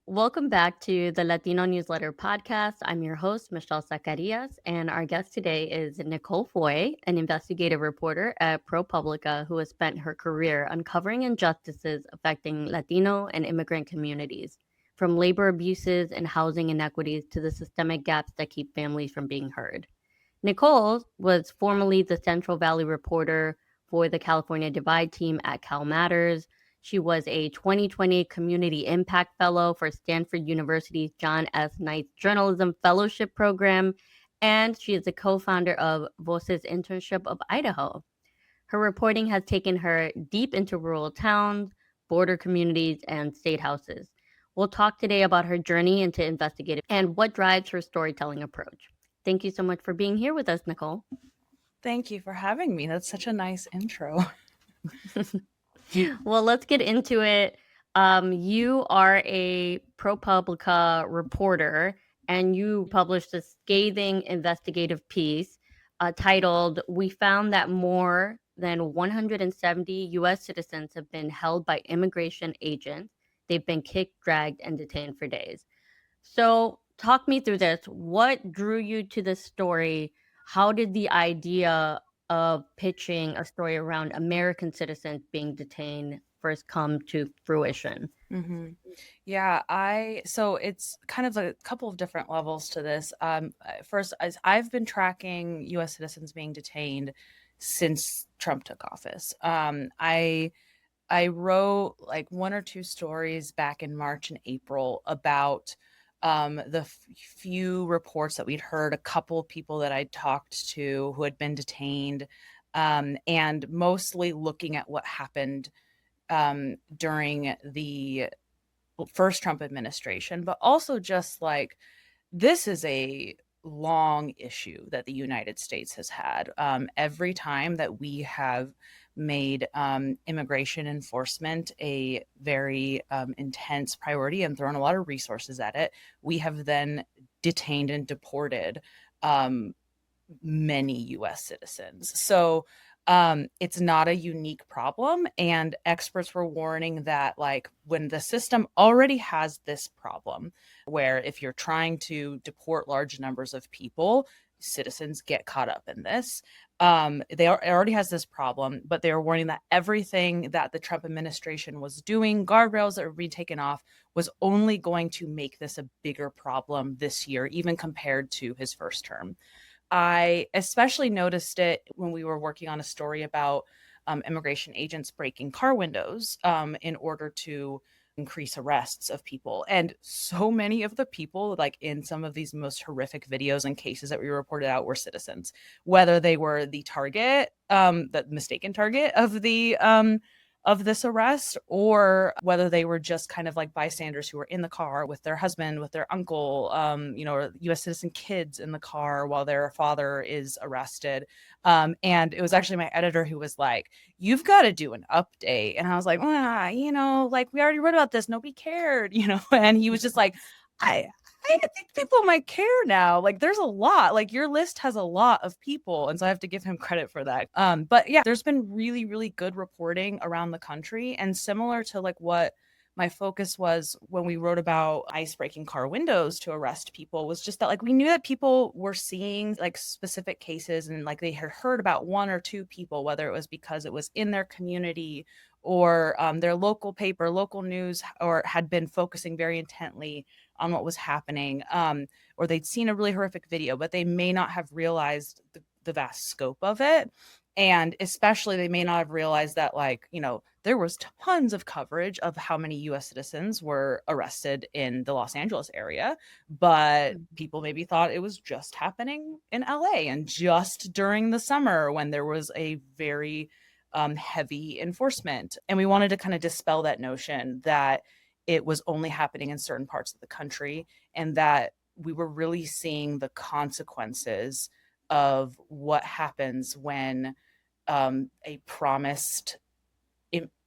Welcome back to the Latino Newsletter Podcast. I'm your host, Michelle Zacarias, and our guest today is Nicole Foy, an investigative reporter at ProPublica who has spent her career uncovering injustices affecting Latino and immigrant communities, from labor abuses and housing inequities to the systemic gaps that keep families from being heard. Nicole was formerly the Central Valley reporter for the California Divide team at Cal Matters. She was a 2020 Community Impact Fellow for Stanford University's John S. Knight Journalism Fellowship Program, and she is a co-founder of Voces Internship of Idaho. Her reporting has taken her deep into rural towns, border communities, and state houses. We'll talk today about her journey into investigative and what drives her storytelling approach. Thank you so much for being here with us, Nicole. Thank you for having me. That's such a nice intro. Well, let's get into it. You are a ProPublica reporter, and you published a scathing investigative piece titled, "We Found That More Than 170 U.S. Citizens Have Been Held by Immigration Agents. They've been kicked, dragged, and detained for days." So, talk me through this. What drew you to this story? How did the idea of pitching a story around American citizens being detained first come to fruition? hmm Yeah, so it's kind of a couple of different levels to this. First, as I've been tracking U.S. citizens being detained since Trump took office. I wrote like one or two stories back in March and April about the few reports that we'd heard, a couple of people that I'd talked to who had been detained, and mostly looking at what happened during the first Trump administration, but also just like this is a long issue that the United States has had. Every time that we have made immigration enforcement a very intense priority and thrown a lot of resources at it, we have then detained and deported many US citizens. So it's not a unique problem. And experts were warning that, like, when the system already has this problem, where if you're trying to deport large numbers of people, citizens get caught up in this. It already has this problem, but they were warning that everything that the Trump administration was doing, guardrails that were being taken off, was only going to make this a bigger problem this year, even compared to his first term. I especially noticed it when we were working on a story about immigration agents breaking car windows in order to increase arrests of people. And so many of the people, like in some of these most horrific videos and cases that we reported out, were citizens, whether they were the target, the mistaken target of this arrest, or whether they were just kind of like bystanders who were in the car with their husband, with their uncle, or U.S. citizen kids in the car while their father is arrested. And it was actually my editor who was like, "You've got to do an update." And I was like, like we already wrote about this. Nobody cared, And he was just like, I think people might care now. Like, there's a lot. Like, your list has a lot of people, and so I have to give him credit for that. But yeah, there's been really, really good reporting around the country, and similar to like what my focus was when we wrote about ICE breaking car windows to arrest people, was just that like we knew that people were seeing like specific cases, and like they had heard about one or two people, whether it was because it was in their community or their local paper, local news, or had been focusing very intently on what was happening, or they'd seen a really horrific video, but they may not have realized the vast scope of it. And especially they may not have realized that, like, there was tons of coverage of how many US citizens were arrested in the Los Angeles area, but people maybe thought it was just happening in LA and just during the summer when there was a very heavy enforcement. And we wanted to kind of dispel that notion that it was only happening in certain parts of the country, and that we were really seeing the consequences of what happens when a promised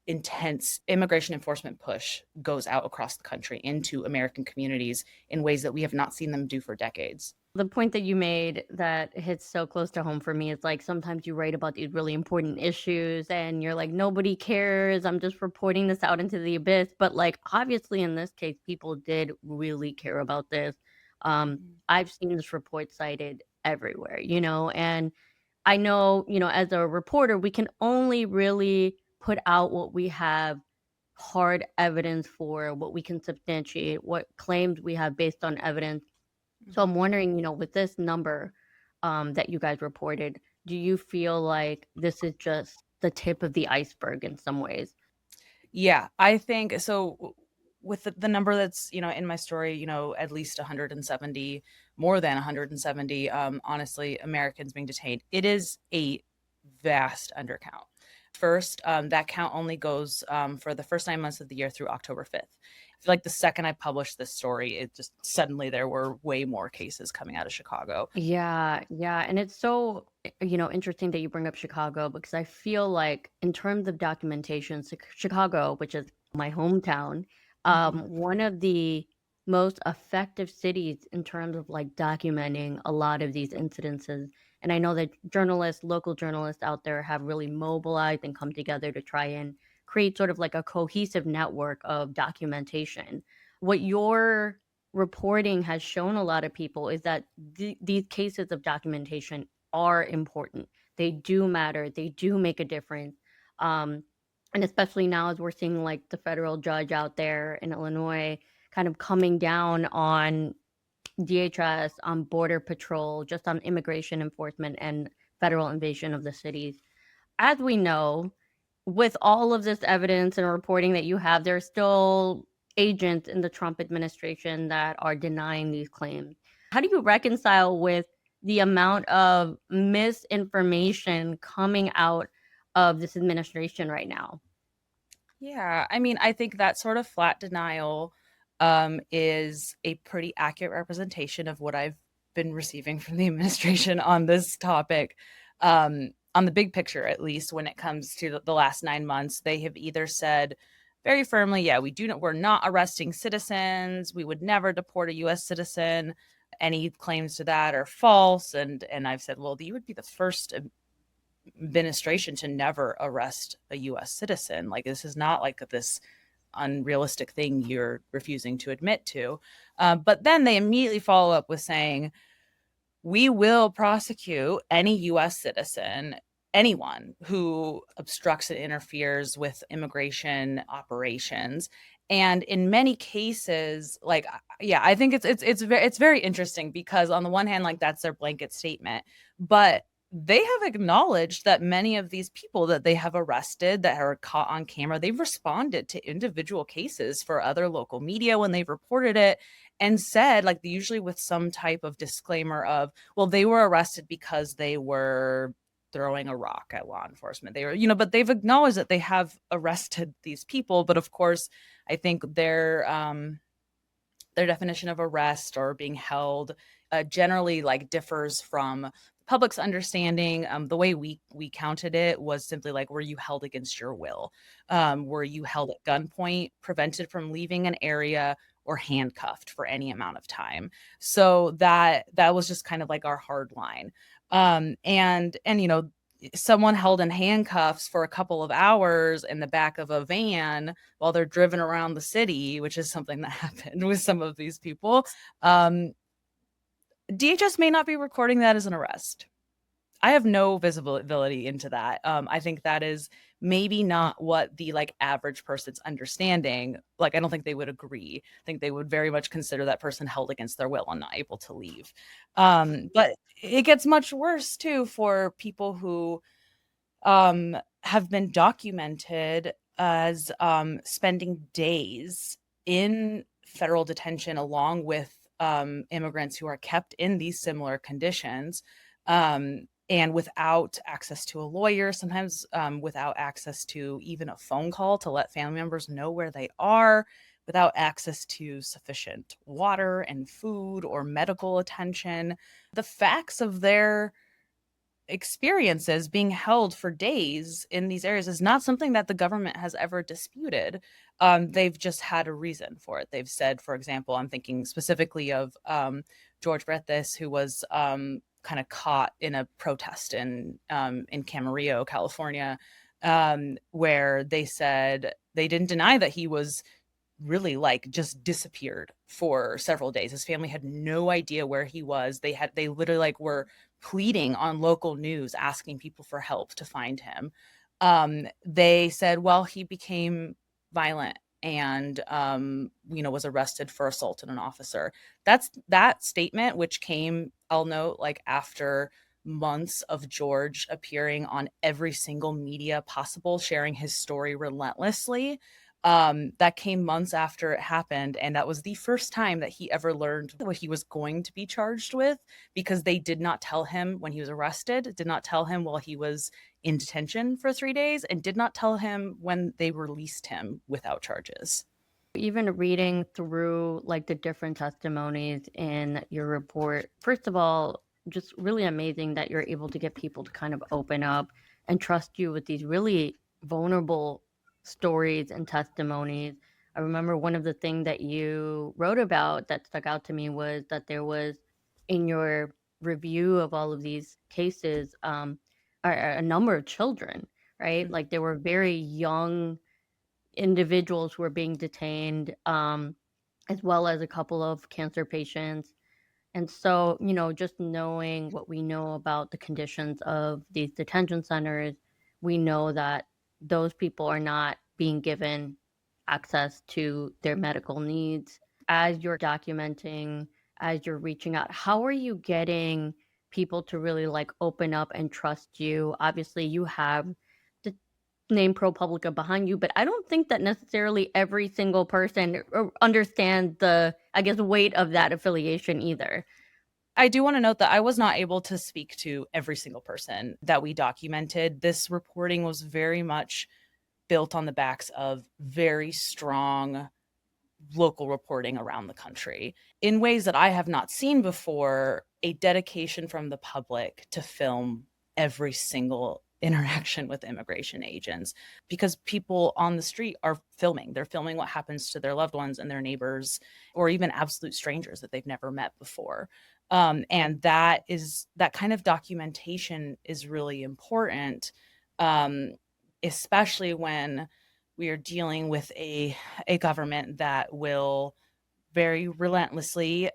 intense immigration enforcement push goes out across the country into American communities in ways that we have not seen them do for decades. The point that you made that hits so close to home for me is like sometimes you write about these really important issues and you're like, nobody cares. I'm just reporting this out into the abyss. But like, obviously, in this case, people did really care about this. Mhm. I've seen this report cited everywhere, and I know, as a reporter, we can only really put out what we have hard evidence for, what we can substantiate, what claims we have based on evidence. So I'm Mhm. wondering, with this number that you guys reported, do you feel like this is just the tip of the iceberg in some ways? Yeah, I think so. With the number that's in my story, at least 170, more than 170, honestly, Americans being detained. It is a vast undercount. First, that count only goes for the first 9 months of the year through October 5th. I feel like the second I published this story, it just suddenly there were way more cases coming out of Chicago. Yeah, yeah. And it's so, interesting that you bring up Chicago because I feel like in terms of documentation, Chicago, which is my hometown, Mhm. one of the most effective cities in terms of like documenting a lot of these incidences. And I know that local journalists out there have really mobilized and come together to try and create sort of like a cohesive network of documentation. What your reporting has shown a lot of people is that these cases of documentation are important. They do matter. They do make a difference. Um, and especially now, as we're seeing like the federal judge out there in Illinois kind of coming down on DHS, on Border Patrol, just on immigration enforcement and federal invasion of the cities. As we know, with all of this evidence and reporting that you have, there are still agents in the Trump administration that are denying these claims. How do you reconcile with the amount of misinformation coming out of this administration right now? Yeah, I mean, I think that sort of flat denial is a pretty accurate representation of what I've been receiving from the administration on this topic. On the big picture, at least when it comes to the last 9 months, they have either said very firmly, yeah, we're not arresting citizens. We would never deport a U.S. citizen. Any claims to that are false. And I've said, well, you would be the first administration to never arrest a US citizen. Like, this is not like this unrealistic thing you're refusing to admit to. But then they immediately follow up with saying, we will prosecute any US citizen, anyone who obstructs and interferes with immigration operations. And in many cases, like, yeah, I think it's very interesting because on the one hand, like, that's their blanket statement, but they have acknowledged that many of these people that they have arrested that are caught on camera, they've responded to individual cases for other local media when they've reported it and said, like, usually with some type of disclaimer of, well, they were arrested because they were throwing a rock at law enforcement. They were, but they've acknowledged that they have arrested these people. But of course, I think their definition of arrest or being held generally like differs from the public's understanding. The way we counted it was simply like, were you held against your will? Were you held at gunpoint, prevented from leaving an area, or handcuffed for any amount of time? So that was just kind of like our hard line. And someone held in handcuffs for a couple of hours in the back of a van while they're driven around the city, which is something that happened with some of these people. Um, DHS may not be recording that as an arrest. I have no visibility into that. I think that is maybe not what the like average person's understanding. Like, I don't think they would agree. I think they would very much consider that person held against their will and not able to leave. But it gets much worse too for people who have been documented as spending days in federal detention along with immigrants who are kept in these similar conditions, and without access to a lawyer, sometimes without access to even a phone call to let family members know where they are, without access to sufficient water and food or medical attention. The facts of their experiences being held for days in these areas is not something that the government has ever disputed. They've just had a reason for it. They've said, for example, I'm thinking specifically of George Breathes, who was kind of caught in a protest in Camarillo, California, where they said they didn't deny that he was really like just disappeared for several days. His family had no idea where he was. They literally like were pleading on local news, asking people for help to find him. They said, well, he became violent and was arrested for assault on an officer. That statement, which came, I'll note, like after months of George appearing on every single media possible, sharing his story relentlessly. That came months after it happened, and that was the first time that he ever learned what he was going to be charged with, because they did not tell him when he was arrested, did not tell him while he was in detention for 3 days, and did not tell him when they released him without charges. Even reading through like the different testimonies in your report, first of all, just really amazing that you're able to get people to kind of open up and trust you with these really vulnerable stories and testimonies. I remember one of the things that you wrote about that stuck out to me was that there was, in your review of all of these cases, a number of children, right? Like there were very young individuals who were being detained, as well as a couple of cancer patients. And so, just knowing what we know about the conditions of these detention centers, we know that those people are not being given access to their medical needs. As you're documenting, as you're reaching out, how are you getting people to really like open up and trust you? Obviously, you have the name ProPublica behind you, but I don't think that necessarily every single person understands the, I guess, weight of that affiliation either. I do want to note that I was not able to speak to every single person that we documented. This reporting was very much built on the backs of very strong local reporting around the country in ways that I have not seen before. A dedication from the public to film every single interaction with immigration agents, because people on the street are filming. They're filming what happens to their loved ones and their neighbors, or even absolute strangers that they've never met before. And that kind of documentation is really important, especially when we are dealing with a government that will very relentlessly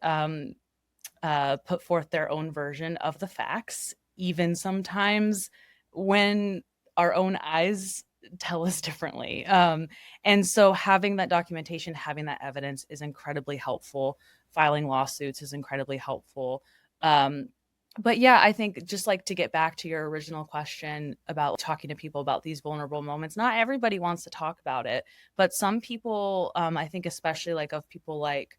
put forth their own version of the facts, even sometimes when our own eyes tell us differently. And so having that documentation, having that evidence is incredibly helpful. Filing lawsuits is incredibly helpful. But yeah, I think just like to get back to your original question about talking to people about these vulnerable moments, not everybody wants to talk about it, but some people, I think especially like of people like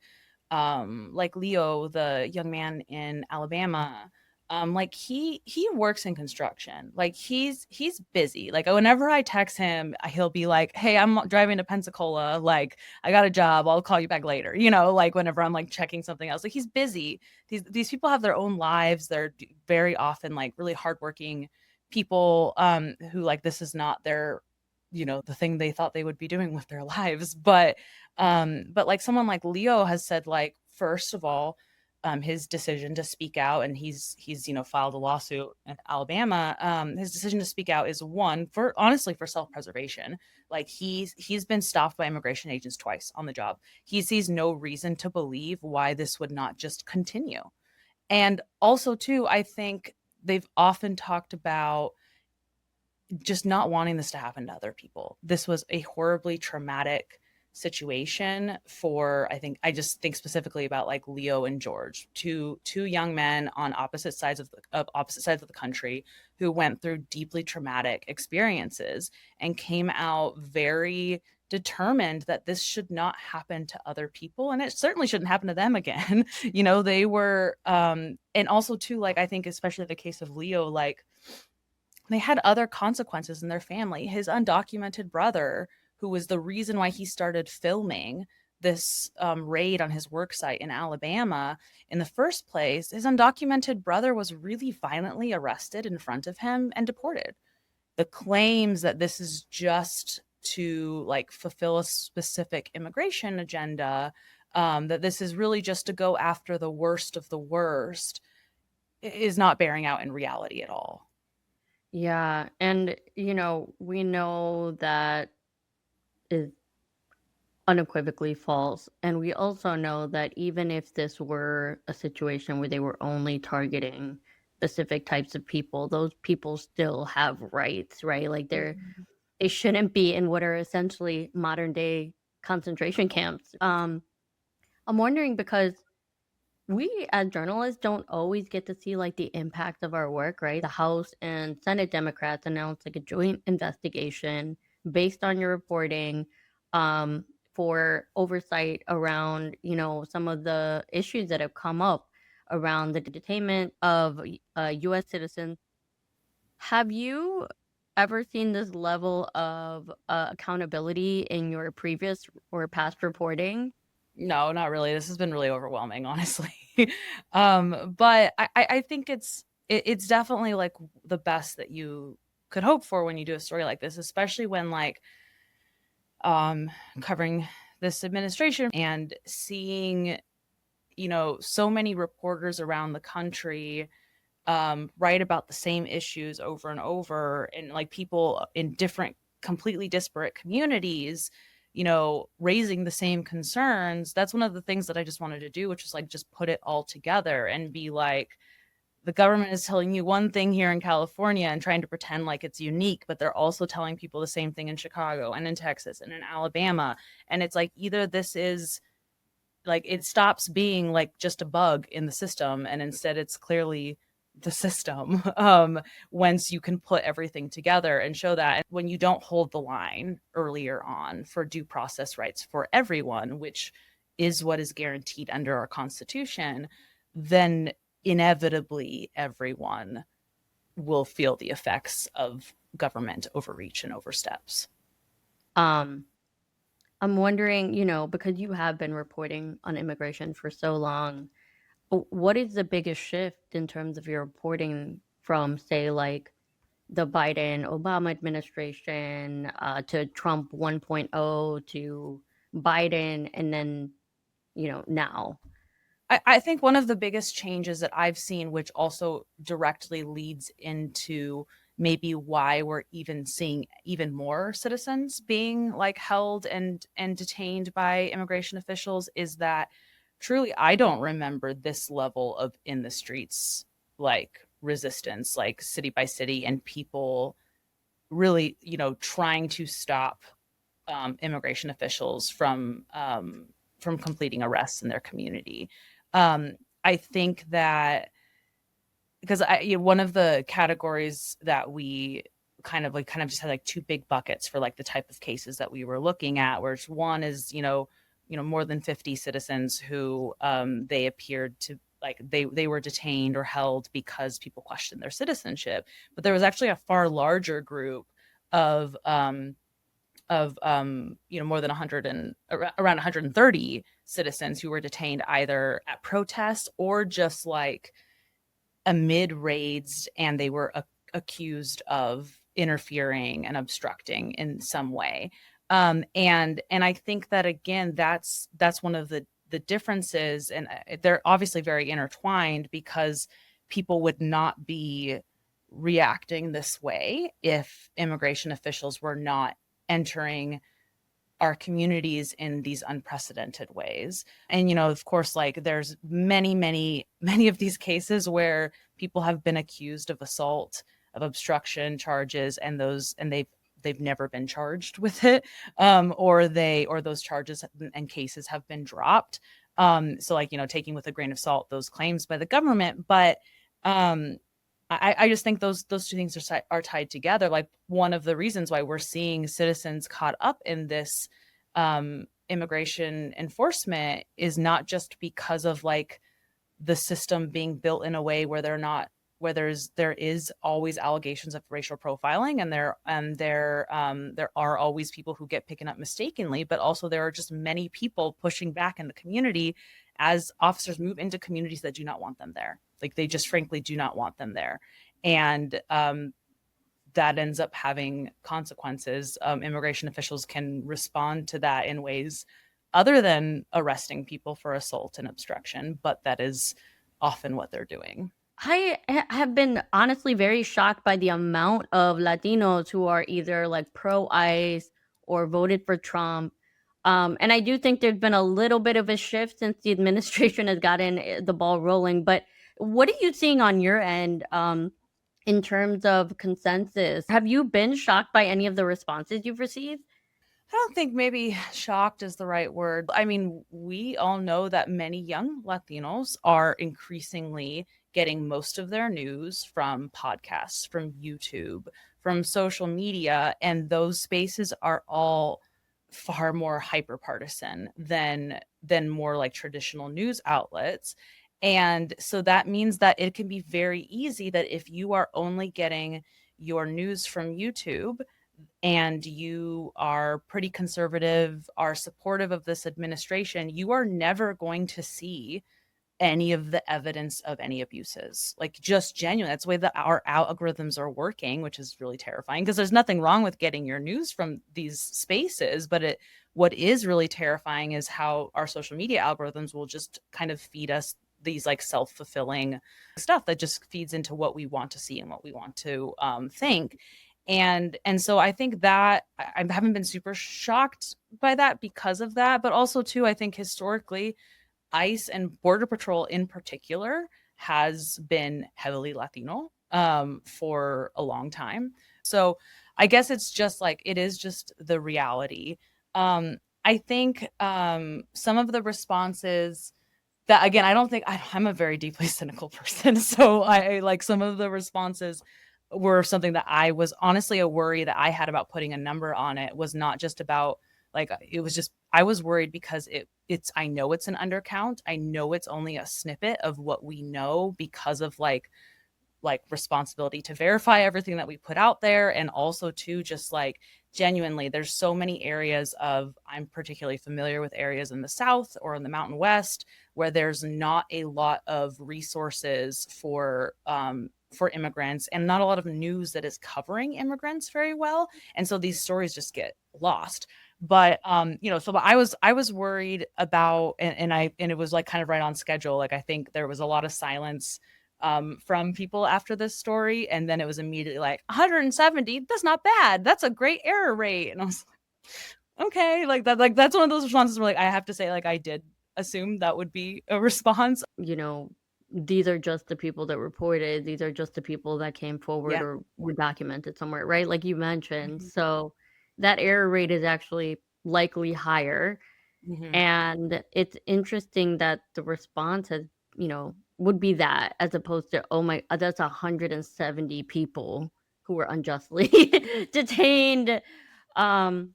Leo, the young man in Alabama, like he works in construction. Like he's busy. Like whenever I text him, he'll be like, "Hey, I'm driving to Pensacola. Like I got a job. I'll call you back later." Like whenever I'm like checking something else. Like he's busy. These people have their own lives. They're very often like really hardworking people who like this is not their the thing they thought they would be doing with their lives. But like someone like Leo has said, like, first of all, his decision to speak out, and he's filed a lawsuit in Alabama. His decision to speak out is one for self-preservation. Like he's been stopped by immigration agents twice on the job. He sees no reason to believe why this would not just continue. And also too, I think they've often talked about just not wanting this to happen to other people. This was a horribly traumatic situation for, I just think specifically about like Leo and George, two young men on opposite sides of the country who went through deeply traumatic experiences and came out very determined that this should not happen to other people, and it certainly shouldn't happen to them again. They were and also too, like I think especially the case of Leo, like they had other consequences in their family. His undocumented brother, who was the reason why he started filming, this raid on his work site in Alabama, in the first place, his undocumented brother was really violently arrested in front of him and deported. The claims that this is just to like fulfill a specific immigration agenda, that this is really just to go after the worst of the worst, is not bearing out in reality at all. Yeah, and we know that is unequivocally false. And we also know that even if this were a situation where they were only targeting specific types of people, those people still have rights, right? Like they shouldn't be in what are essentially modern day concentration camps. I'm wondering because we as journalists don't always get to see like the impact of our work, right? The House and Senate Democrats announced like a joint investigation based on your reporting, um, for oversight around, some of the issues that have come up around the detainment of U.S. citizens. Have you ever seen this level of accountability in your previous or past reporting? No, not really. This has been really overwhelming, honestly. But I think it's definitely like the best that you could hope for when you do a story like this, especially when like covering this administration and seeing, so many reporters around the country write about the same issues over and over, and like people in different, completely disparate communities, raising the same concerns. That's one of the things that I just wanted to do, which is like just put it all together and be like, the government is telling you one thing here in California and trying to pretend like it's unique, but they're also telling people the same thing in Chicago and in Texas and in Alabama. And it's like, either this is like, it stops being like just a bug in the system, and instead it's clearly the system, once you can put everything together and show that. And when you don't hold the line earlier on for due process rights for everyone, which is what is guaranteed under our Constitution, then inevitably everyone will feel the effects of government overreach and oversteps. Um, I'm wondering, because you have been reporting on immigration for so long, what is the biggest shift in terms of your reporting from, say, like the Biden Obama administration, to Trump 1.0 to Biden, and then, now? I think one of the biggest changes that I've seen, which also directly leads into maybe why we're even seeing even more citizens being like held and detained by immigration officials, is that truly I don't remember this level of in the streets like resistance, like city by city, and people really, trying to stop immigration officials from completing arrests in their community. I think that because one of the categories that we kind of just had like two big buckets for like the type of cases that we were looking at, where one is, more than 50 citizens who they appeared to like they were detained or held because people questioned their citizenship. But there was actually a far larger group of more than 100 and around 130 citizens who were detained either at protests or just like amid raids, and they were accused of interfering and obstructing in some way. And I think that again, that's one of the differences, and they're obviously very intertwined, because people would not be reacting this way if immigration officials were not entering our communities in these unprecedented ways. And, of course, like there's many of these cases where people have been accused of assault, of obstruction charges, and they've never been charged with it, or those charges and cases have been dropped. So like, taking with a grain of salt those claims by the government. But I just think those two things are tied together. Like, one of the reasons why we're seeing citizens caught up in this immigration enforcement is not just because of like the system being built in a way where they're not where there is always allegations of racial profiling, and there are always people who get picked up mistakenly, but also there are just many people pushing back in the community as officers move into communities that do not want them there. Like, they just frankly do not want them there. And that ends up having consequences. Immigration officials can respond to that in ways other than arresting people for assault and obstruction, but that is often what they're doing. I have been honestly very shocked by the amount of Latinos who are either like pro ICE or voted for Trump. And I do think there's been a little bit of a shift since the administration has gotten the ball rolling. But what are you seeing on your end in terms of consensus? Have you been shocked by any of the responses you've received? I don't think maybe shocked is the right word. I mean, we all know that many young Latinos are increasingly getting most of their news from podcasts, from YouTube, from social media, and those spaces are all far more hyper partisan than more like traditional news outlets. And so that means that it can be very easy that if you are only getting your news from YouTube and you are pretty conservative, are supportive of this administration, you are never going to see any of the evidence of any abuses. Like, just genuine. That's the way that our algorithms are working, which is really terrifying, because there's nothing wrong with getting your news from these spaces. But what is really terrifying is how our social media algorithms will just kind of feed us these like self-fulfilling stuff that just feeds into what we want to see and what we want to think. And so I think that I haven't been super shocked by that because of that. But also, too, I think historically, ICE and Border Patrol in particular has been heavily Latino for a long time. So I guess it's just like, it is just the reality. I think some of the responses that, again, I'm a very deeply cynical person. So I like some of the responses were something that I was honestly a worry that I had about putting a number on. It was not just about like, it was just, I was worried because it's, I know it's an undercount. I know it's only a snippet of what we know because of like responsibility to verify everything that we put out there. And also too, just like genuinely, there's so many areas I'm particularly familiar with areas in the South or in the Mountain West where there's not a lot of resources for immigrants and not a lot of news that is covering immigrants very well. And so these stories just get lost. But so I was worried about, and it was like kind of right on schedule. Like, I think there was a lot of silence from people after this story, and then it was immediately like 170. That's not bad. That's a great error rate. And I was like, okay, like that, like that's one of those responses where like I have to say, like, I did assume that would be a response. These are just the people that reported. These are just the people that came forward or were documented somewhere, right? Like you mentioned. Mm-hmm. So that error rate is actually likely higher. Mm-hmm. And it's interesting that the response has, would be that, as opposed to, oh my, that's 170 people who were unjustly detained. But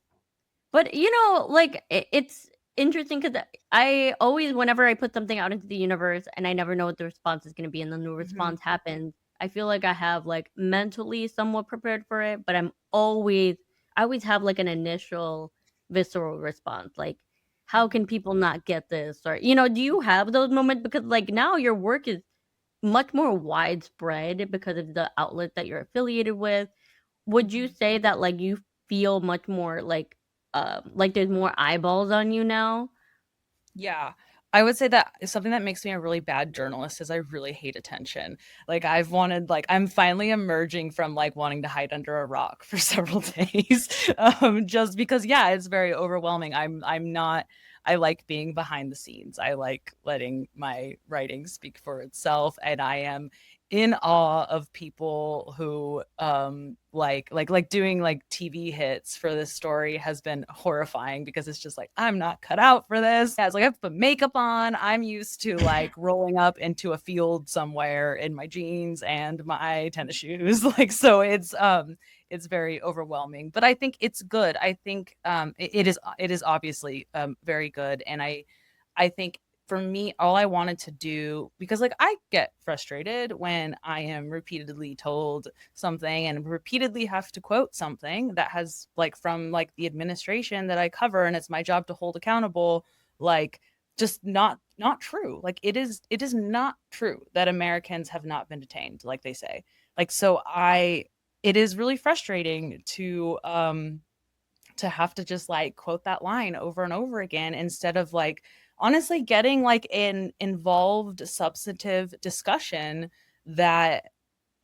like it's interesting because I always, whenever I put something out into the universe and I never know what the response is going to be, and then the response happens, I feel like I have like mentally somewhat prepared for it, but I always have like an initial visceral response, like, how can people not get this? Or do you have those moments? Because like now your work is much more widespread because of the outlet that you're affiliated with. Would you say that like you feel much more like there's more eyeballs on you now? Yeah. I would say that something that makes me a really bad journalist is I really hate attention. Like, I'm finally emerging from like wanting to hide under a rock for several days. Just because, yeah, it's very overwhelming. I like being behind the scenes. I like letting my writing speak for itself. And I am in awe of people who like doing like TV hits for this story has been horrifying, because it's just like, I'm not cut out for this. Yeah, it's like I have to put makeup on. I'm used to like rolling up into a field somewhere in my jeans and my tennis shoes. Like, so it's very overwhelming, but I think it's good. I think it is obviously very good. And I think for me, all I wanted to do, because like I get frustrated when I am repeatedly told something and repeatedly have to quote something that has like from like the administration that I cover, and it's my job to hold accountable, like just not true. Like it is not true that Americans have not been detained, like they say. Like so I it is really frustrating to have to just like quote that line over and over again instead of like honestly getting like an involved substantive discussion that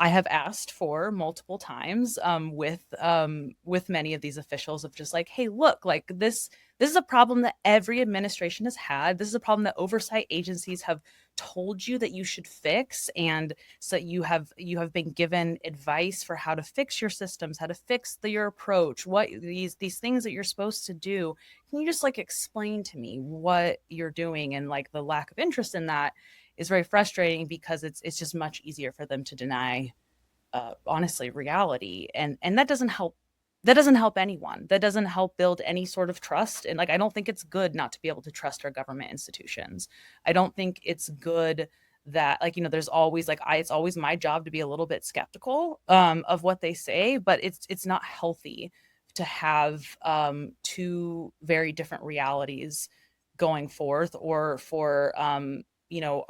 I have asked for multiple times with many of these officials of just like, hey, look, like this is a problem that every administration has had. This is a problem that oversight agencies have told you that you should fix, and so you have been given advice for how to fix your systems, how to fix your approach, what these things that you're supposed to do. Can you just like explain to me what you're doing? And like the lack of interest in that is very frustrating because it's just much easier for them to deny honestly reality, and that doesn't help anyone. That doesn't help build any sort of trust. And like I don't think it's good not to be able to trust our government institutions. I don't think it's good that like there's always like it's always my job to be a little bit skeptical of what they say, but it's not healthy to have two very different realities going forth, or for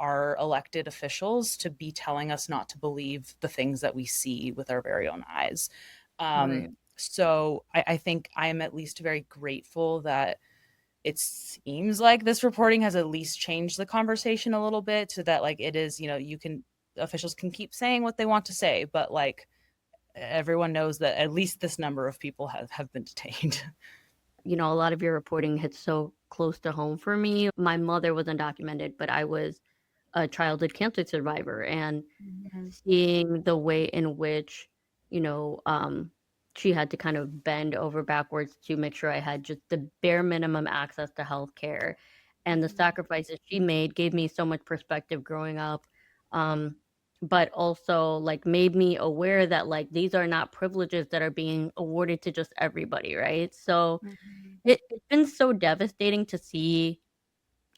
our elected officials to be telling us not to believe the things that we see with our very own eyes. Right. So I think I'm at least very grateful that it seems like this reporting has at least changed the conversation a little bit, so that like it is, officials can keep saying what they want to say, but like everyone knows that at least this number of people have been detained. A lot of your reporting hits so close to home for me. My mother was undocumented, but I was a childhood cancer survivor, and Mhm. seeing the way in which, you know, um, she had to kind of bend over backwards to make sure I had just the bare minimum access to healthcare, and the Mhm. sacrifices she made gave me so much perspective growing up. Um, but also like made me aware that like these are not privileges that are being awarded to just everybody, right? So Mhm. it's been so devastating to see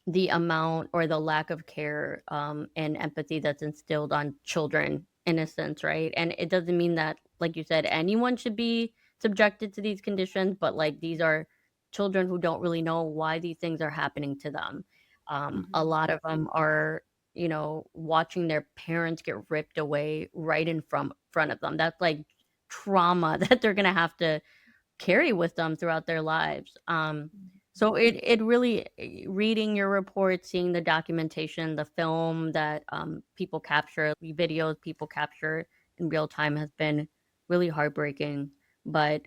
the amount or the lack of care and empathy that's instilled on children in a sense, right? And it doesn't mean that, like you said, anyone should be subjected to these conditions, but like these are children who don't really know why these things are happening to them. A Mhm. lot of them are, watching their parents get ripped away right in front of them. That's like trauma that they're gonna have to carry with them throughout their lives. So it really reading your report, seeing the documentation, the film that people capture, the videos people capture in real time has been really heartbreaking. But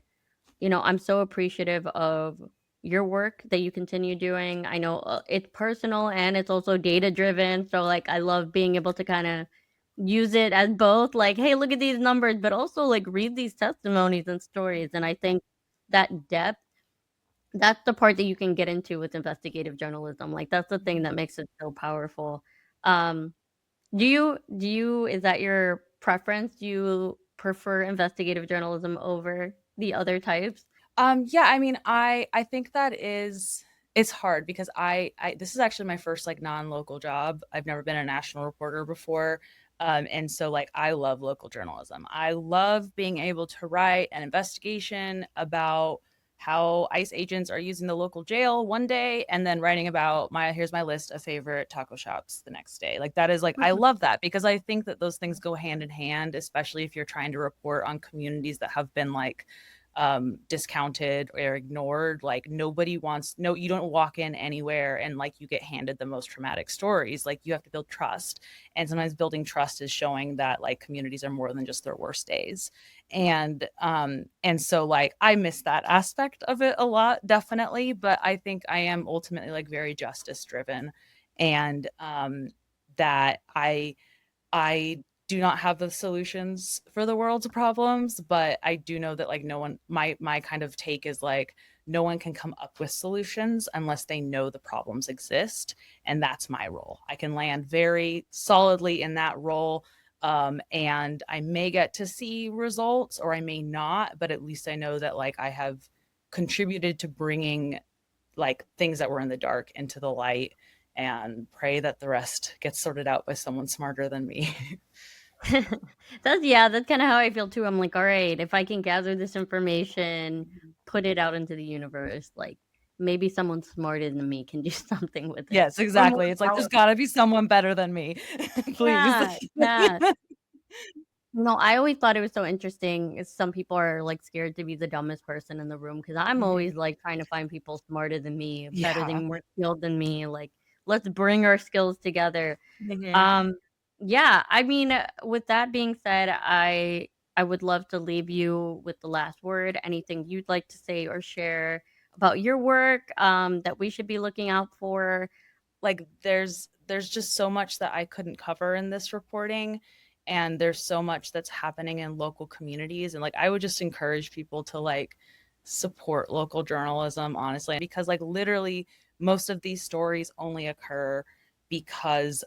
I'm so appreciative of your work that you continue doing. I know it's personal and it's also data driven. So like I love being able to kind of use it as both like, hey, look at these numbers, but also like read these testimonies and stories. And I think that depth, that's the part that you can get into with investigative journalism. Like that's the thing that Mhm. makes it so powerful. Um, do you is that your preference? Do you prefer investigative journalism over the other types? Yeah, I mean, I think that is it's hard because I this is actually my first like non-local job. I've never been a national reporter before. And so like I love local journalism. I love being able to write an investigation about how ICE agents are using the local jail one day, and then writing about my here's my list of favorite taco shops the next day. Like that is like I love that because I think that those things go hand in hand, especially if you're trying to report on communities that have been like discounted or ignored. Like nobody wants, no, you don't walk in anywhere and like you get handed the most traumatic stories. Like you have to build trust, and sometimes building trust is showing that like communities are more than just their worst days. And so like I miss that aspect of it a lot, definitely, but I think I am ultimately like very justice driven, and that I do not have the solutions for the world's problems, but I do know that like no one, my kind of take is like no one can come up with solutions unless they know the problems exist, and that's my role. I can land very solidly in that role, and I may get to see results or I may not, but at least I know that like I have contributed to bringing like things that were in the dark into the light, and pray that the rest gets sorted out by someone smarter than me. That's kind of how I feel too. I'm like, all right, if I can gather this information, put it out into the universe, like maybe someone smarter than me can do something with it. Yes, exactly. It's like, there's got to be someone better than me. Please. Yeah. No, I always thought it was so interesting. Some people are like scared to be the dumbest person in the room because I'm always like trying to find people smarter than me, better Yeah. than, more skilled than me. Like, let's bring our skills together. Mhm. Yeah, I mean, with that being said, I would love to leave you with the last word. Anything you'd like to say or share about your work, that we should be looking out for? Like, there's just so much that I couldn't cover in this reporting, and there's so much that's happening in local communities, and like I would just encourage people to like support local journalism, honestly, because like literally most of these stories only occur because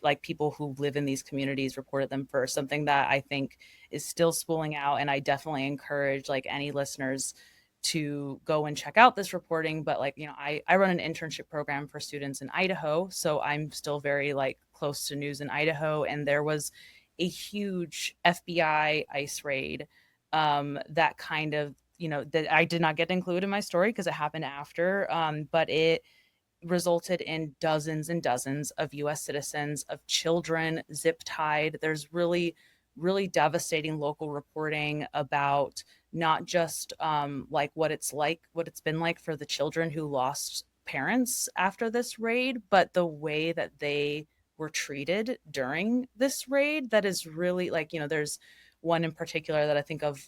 like people who live in these communities reported them first. Something that I think is still spooling out, and I definitely encourage like any listeners to go and check out this reporting. But like, I run an internship program for students in Idaho, so I'm still very like close to news in Idaho, and there was a huge FBI ICE raid that kind of, that I did not get included in my story because it happened after, but it resulted in dozens and dozens of US citizens, of children zip tied. There's really, really devastating local reporting about not just what it's been like for the children who lost parents after this raid, but the way that they were treated during this raid. That is really like, there's one in particular that I think of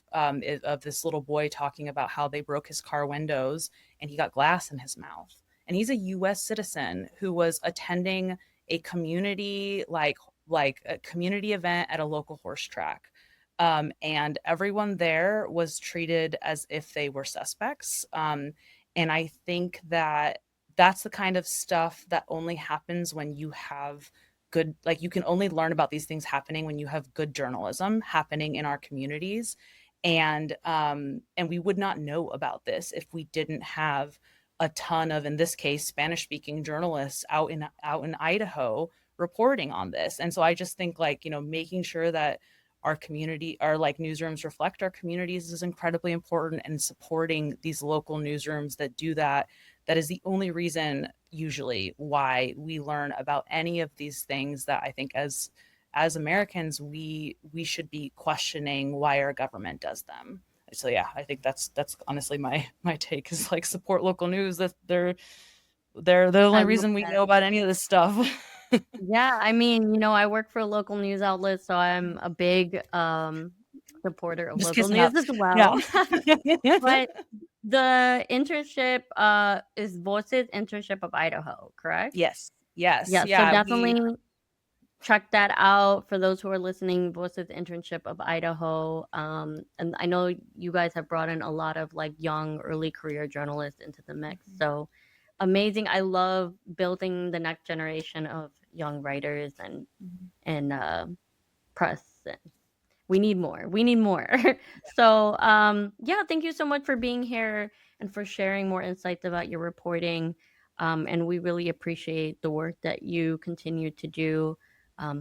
this little boy talking about how they broke his car windows and he got glass in his mouth. And he's a US citizen who was attending a community a community event at a local horse track. And everyone there was treated as if they were suspects. And I think that that's the kind of stuff that only happens when you have good, like you can only learn about these things happening when you have good journalism happening in our communities. And we would not know about this if we didn't have a ton of, in this case, Spanish speaking journalists out in Idaho reporting on this. And so I just think like, making sure that our like newsrooms reflect our communities is incredibly important, and supporting these local newsrooms that do that. That is the only reason usually why we learn about any of these things that I think as Americans, we should be questioning why our government does them. So yeah, I think that's honestly my take, is like support local news. That they're the only reason we know about any of this stuff. Yeah, I mean, I work for a local news outlet, so I'm a big supporter of Just local kissing news up. as Yeah. well. But the internship is Voices Internship of Idaho, correct? Yes. Yeah, so Yeah. definitely check that out for those who are listening. Voices Internship of Idaho. And I know you guys have brought in a lot of like young early career journalists into the mix, so amazing. I love building the next generation of young writers and press. We need more. So yeah, thank you so much for being here and for sharing more insights about your reporting. And we really appreciate the work that you continue to do.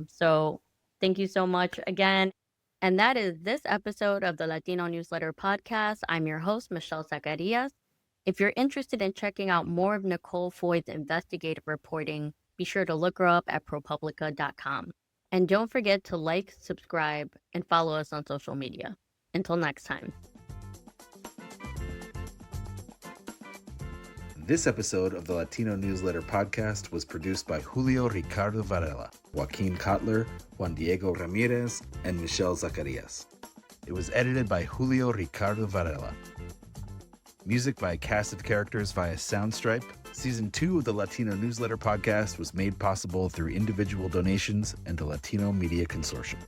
So thank you so much again. And that is this episode of the Latino Newsletter Podcast. I'm your host, Michelle Zacarias. If you're interested in checking out more of Nicole Foy's investigative reporting, be sure to look her up at ProPublica.com. And don't forget to like, subscribe, and follow us on social media. Until next time. This episode of the Latino Newsletter Podcast was produced by Julio Ricardo Varela, Joaquin Cotler, Juan Diego Ramirez, and Michelle Zacarias. It was edited by Julio Ricardo Varela. Music by a cast of characters via Soundstripe. Season 2 of the Latino Newsletter Podcast was made possible through individual donations and the Latino Media Consortium.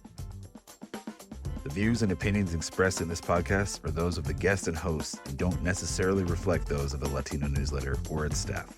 The views and opinions expressed in this podcast are those of the guest and host and don't necessarily reflect those of the Latino Newsletter or its staff.